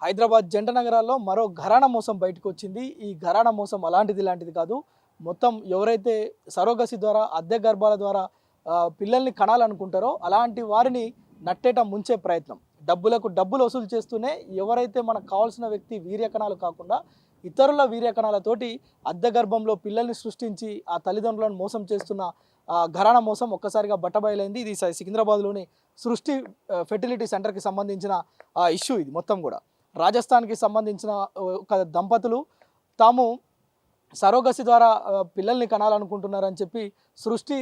హైదరాబాద్ జంట నగరాల్లో మరో ఘరానా మోసం బయటకు వచ్చింది. ఈ ఘరానా మోసం అలాంటిది ఇలాంటిది కాదు. మొత్తం ఎవరైతే సరోగసి ద్వారా అద్దె గర్భాల ద్వారా పిల్లల్ని కనాలనుకుంటారో అలాంటి వారిని నట్టేట ముంచే ప్రయత్నం. డబ్బులకు డబ్బులు వసూలు చేస్తూనే ఎవరైతే మనకు కావాల్సిన వ్యక్తి వీర్యకణాలు కాకుండా ఇతరుల వీర్యకణాలతోటి అద్దె గర్భంలో పిల్లల్ని సృష్టించి ఆ తల్లిదండ్రులను మోసం చేస్తున్న ఘరానా మోసం ఒక్కసారిగా బట్టబయలైంది. ఇది సికింద్రాబాద్లోని సృష్టి ఫెర్టిలిటీ సెంటర్కి సంబంధించిన ఇష్యూ ఇది మొత్తం కూడా. రాజస్థాన్కి సంబంధించిన ఒక దంపతులు తాము సరోగసి ద్వారా పిల్లల్ని కనాలనుకుంటున్నారని చెప్పి సృష్టి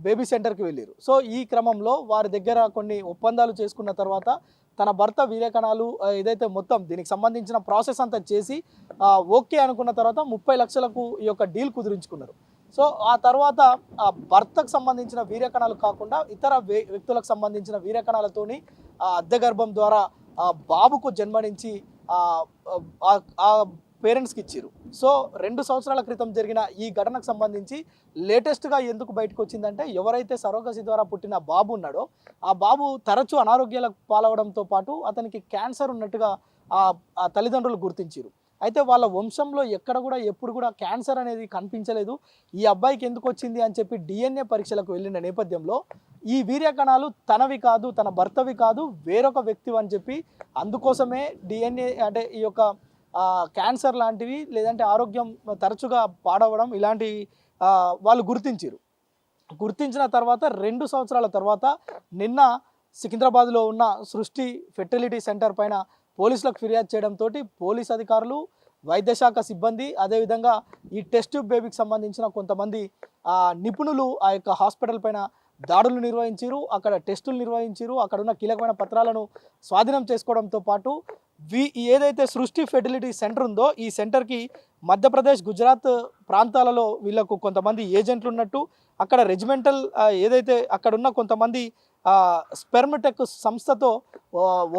బేబీ సెంటర్కి వెళ్ళారు. సో ఈ క్రమంలో వారి దగ్గర కొన్ని ఒప్పందాలు చేసుకున్న తర్వాత తన భర్త వీర్యకణాలు ఏదైతే మొత్తం దీనికి సంబంధించిన ప్రాసెస్ అంతా చేసి ఓకే అనుకున్న తర్వాత 30 లక్షలకు ఈ యొక్క డీల్ కుదిరించుకున్నారు. సో ఆ తర్వాత ఆ భర్తకు సంబంధించిన వీర్యకణాలు కాకుండా ఇతర వ్యక్తులకు సంబంధించిన వీర్యకణాలతోని అద్దె గర్భం ద్వారా బాబుకు జన్మనించి పేరెంట్స్కి ఇచ్చారు. సో 2 సంవత్సరాల క్రితం జరిగిన ఈ ఘటనకు సంబంధించి లేటెస్ట్గా ఎందుకు బయటకు వచ్చిందంటే, ఎవరైతే సరోగసి ద్వారా పుట్టిన బాబు ఉన్నాడో ఆ బాబు తరచూ అనారోగ్యాలకు పాలవడంతో పాటు అతనికి క్యాన్సర్ ఉన్నట్టుగా ఆ తల్లిదండ్రులు గుర్తించారు. అయితే వాళ్ళ వంశంలో ఎక్కడ కూడా ఎప్పుడు కూడా క్యాన్సర్ అనేది కనిపించలేదు. ఈ అబ్బాయికి ఎందుకు వచ్చింది అని చెప్పి DNA పరీక్షలకు వెళ్ళిన నేపథ్యంలో ఈ వీర్యకణాలు తనవి కాదు, తన భర్తవి కాదు, వేరొక వ్యక్తివి అని చెప్పి అందుకోసమే DNA అంటే ఈ యొక్క క్యాన్సర్ లాంటివి లేదంటే ఆరోగ్యం తరచుగా పాడవడం ఇలాంటి వాళ్ళు గుర్తించారు. గుర్తించిన తర్వాత 2 సంవత్సరాల తర్వాత నిన్న సికింద్రాబాద్లో ఉన్న సృష్టి ఫెర్టిలిటీ సెంటర్ పైన పోలీసులకు ఫిర్యాదు చేయడంతో పోలీస్ అధికారులు, వైద్యశాఖ సిబ్బంది, అదేవిధంగా ఈ టెస్ట్ ట్యూబ్ బేబీకి సంబంధించిన కొంతమంది నిపుణులు ఆ యొక్క హాస్పిటల్ పైన దాడులు నిర్వహించారు. అక్కడ టెస్టులు నిర్వహించారు. అక్కడ ఉన్న కీలకమైన పత్రాలను స్వాధీనం చేసుకోవడంతో పాటు ఏదైతే సృష్టి ఫెర్టిలిటీ సెంటర్ ఉందో ఈ సెంటర్కి మధ్యప్రదేశ్, గుజరాత్ ప్రాంతాలలో వీళ్ళకు కొంతమంది ఏజెంట్లు ఉన్నట్టు, అక్కడ రెజిమెంటల్ ఏదైతే అక్కడ ఉన్న కొంతమంది స్పెర్మ్టెక్ సంస్థతో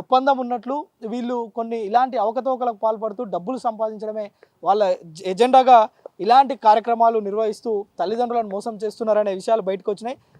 ఒప్పందం ఉన్నట్లు, వీళ్ళు కొన్ని ఇలాంటి అవకతవకలకు పాల్పడుతూ డబ్బులు సంపాదించడమే వాళ్ళ ఎజెండాగా ఇలాంటి కార్యక్రమాలు నిర్వహిస్తూ తల్లిదండ్రులను మోసం చేస్తున్నారనే విషయాలు బయటకు వచ్చినాయి.